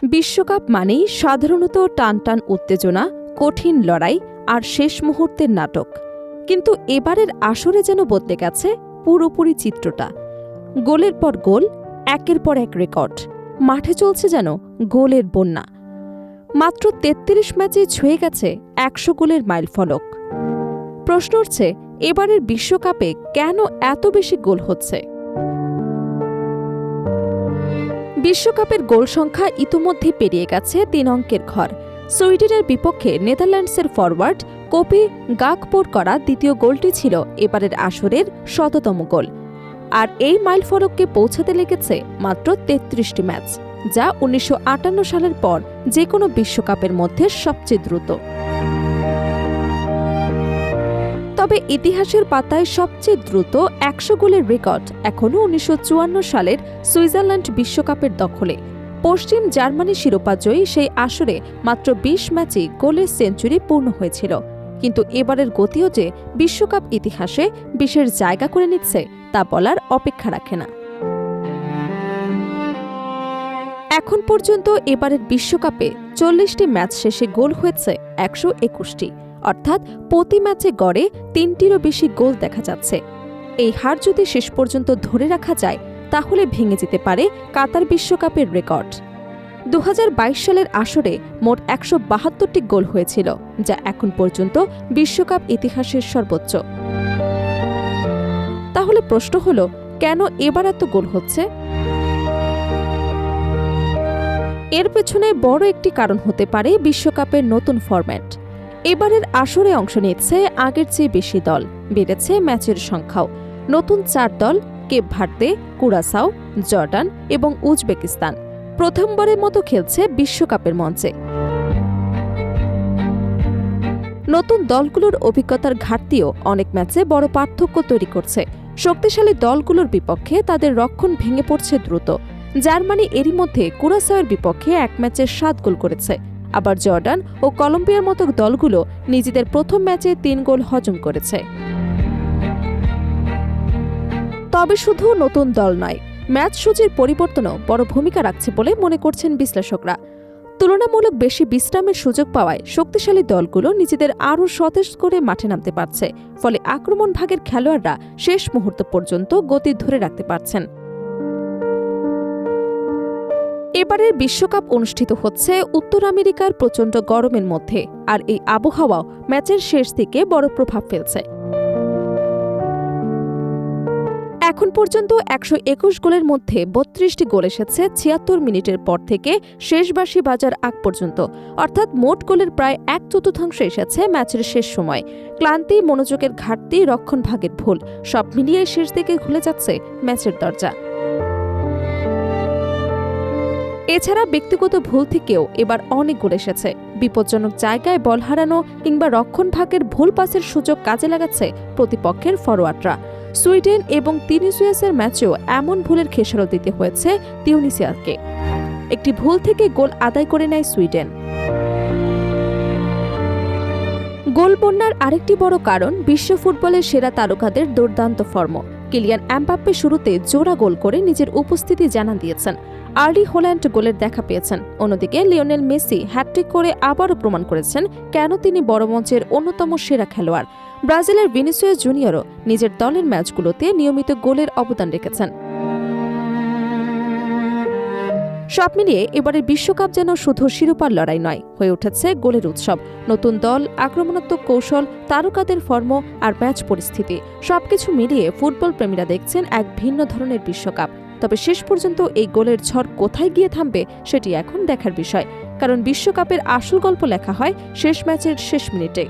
বিশ্বকাপ মানেই সাধারণত টানটান উত্তেজনা, কঠিন লড়াই আর শেষ মুহূর্তের নাটক। কিন্তু এবারের আসরে যেন বদলে গেছে পুরোপুরি চিত্রটা। গোলের পর গোল, একের পর এক রেকর্ড, মাঠে চলছে যেন গোলের বন্যা। মাত্র ৩৩ ম্যাচে ছুঁয়ে গেছে ১০০ গোলের মাইলফলক। প্রশ্ন উঠছে, এবারের বিশ্বকাপে কেন এত বেশি গোল হচ্ছে? বিশ্বকাপের গোল সংখ্যা ইতিমধ্যে পেরিয়ে গেছে ৩ অঙ্কের ঘর। সুইডেনের বিপক্ষে নেদারল্যান্ডসের ফরওয়ার্ড কোপি গাকপোর করা দ্বিতীয় গোলটি ছিল এবারের আসরের ১০০তম গোল। আর এই মাইলফলককে পৌঁছাতে লেগেছে মাত্র ৩৩টি ম্যাচ, যা ১৯৫৮ সালের পর যে কোনো বিশ্বকাপের মধ্যে সবচেয়ে দ্রুত। তবে ইতিহাসের পাতায় সবচেয়ে দ্রুত ১০০ গোলের রেকর্ড এখনও ১৯৫৪ সালের সুইজারল্যান্ড বিশ্বকাপের দখলে। পশ্চিম জার্মানি শিরোপাজয়ী সেই আসরে মাত্র ২০ ম্যাচেই গোলের সেঞ্চুরি পূর্ণ হয়েছিল। কিন্তু এবারের গতিও যে বিশ্বকাপ ইতিহাসে বিশেষ জায়গা করে নিচ্ছে তা বলার অপেক্ষা রাখে না। এখন পর্যন্ত এবারের বিশ্বকাপে ৪০টি ম্যাচ শেষে গোল হয়েছে ১২১টি, অর্থাৎ প্রতি ম্যাচে গড়ে ৩টিরও বেশি গোল দেখা যাচ্ছে। এই হার যদি শেষ পর্যন্ত ধরে রাখা যায় তাহলে ভেঙে যেতে পারে কাতার বিশ্বকাপের রেকর্ড। ২০২২ সালের আসরে মোট ১৭২টি গোল হয়েছিল, যা এখন পর্যন্ত বিশ্বকাপ ইতিহাসের সর্বোচ্চ। তাহলে প্রশ্ন হলো, কেন এবার এত গোল হচ্ছে? এর পেছনে বড় একটি কারণ হতে পারে বিশ্বকাপের নতুন ফরম্যাট। এবারের আসরে অংশ নিচ্ছে আগের চেয়ে বেশি দল, বেড়েছে ম্যাচের সংখ্যাও। নতুন ৪ দল, কেপ ভার্দে, কুরাসাও, জর্ডান এবং উজবেকিস্তান, প্রথমবারের মতো খেলছে বিশ্বকাপের মঞ্চে। নতুন দলগুলোর অভিজ্ঞতার ঘাটতিও অনেক ম্যাচে বড় পার্থক্য তৈরি করছে। শক্তিশালী দলগুলোর বিপক্ষে তাদের রক্ষণ ভেঙে পড়ছে দ্রুত। জার্মানি এরই মধ্যে কুরাসাওয়ের বিপক্ষে ১ ম্যাচে ৭ গোল করেছে। আবার জর্ডান ও কলম্বিয়ার মতো দলগুলো নিজেদের প্রথম ম্যাচে ৩ গোল হজম করেছে। তবে শুধু নতুন দল নয়, ম্যাচ সূচির পরিবর্তনও বড় ভূমিকা রাখছে বলে মনে করছেন বিশ্লেষকরা। তুলনামূলক বেশি বিশ্রামের সুযোগ পাওয়ায় শক্তিশালী দলগুলো নিজেদের আরও সতেজ করে মাঠে নামতে পারছে, ফলে আক্রমণ ভাগের খেলোয়াড়রা শেষ মুহূর্ত পর্যন্ত গতি ধরে রাখতে পারছেন। এবারের বিশ্বকাপ অনুষ্ঠিত হচ্ছে উত্তর আমেরিকার প্রচণ্ড গরমের মধ্যে, আর এই আবহাওয়াও ম্যাচের শেষ দিকে বড় প্রভাব ফেলছে। এখন পর্যন্ত ১২১ গোলের মধ্যে ৩২টি গোল এসেছে ৭৬ মিনিটের পর থেকে শেষ বাঁশি বাজার আগ পর্যন্ত, অর্থাৎ মোট গোলের প্রায় ১/৪ এসেছে ম্যাচের শেষ সময়। ক্লান্তি, মনোযোগের ঘাটতি, রক্ষণভাগের ভুল, সব মিলিয়ে শেষ দিকে খুলে যাচ্ছে ম্যাচের দরজা। এছাড়া ব্যক্তিগত ভুল থেকেও এবার অনেক গোল এসেছে। বিপজ্জনক জায়গায় বল হারানো কিংবা রক্ষণভাগের ভুল পাসের সুযোগ কাজে লাগাচ্ছে প্রতিপক্ষের ফরোয়ার্ডরা। সুইডেন এবং তিউনিসিয়াসের ম্যাচেও এমন ভুলের খেসারত দিতে হয়েছে তিউনিসিয়াকে। একটি ভুল থেকে গোল আদায় করে নেয় সুইডেন। গোল বন্যার আরেকটি বড় কারণ বিশ্ব ফুটবলের সেরা তারকাদের দুর্দান্ত ফর্ম। কিলিয়ান এমবাপ্পে শুরুতে জোড়া গোল করে নিজের উপস্থিতি জানান দিয়েছেন। আর্লি হল্যান্ড গোলের দেখা পেয়েছেন। অন্যদিকে লিওনেল মেসি হ্যাটট্রিক করে আবারও প্রমাণ করেছেন কেন তিনি বড় মঞ্চের অন্যতম সেরা খেলোয়াড়। ব্রাজিলের ভিনিসিয়াস জুনিয়রও নিজের দলের ম্যাচগুলোতে নিয়মিত গোলের অবদান রেখেছেন। সব মিলিয়ে এবারের বিশ্বকাপ যেন শুধু শিরোপার লড়াই নয়, হয়ে উঠেছে গোলের উৎসব। নতুন দল, আক্রমণাত্মক কৌশল, তারকাদের ফর্ম আর ম্যাচ পরিস্থিতি, সবকিছু মিলিয়ে ফুটবল প্রেমীরা দেখছেন এক ভিন্ন ধরনের বিশ্বকাপ। তবে শেষ পর্যন্ত এই গোলের ঝড় কোথায় গিয়ে থামবে সেটি এখন দেখার বিষয়, কারণ বিশ্বকাপের আসল গল্প লেখা হয় শেষ ম্যাচের শেষ মিনিটে।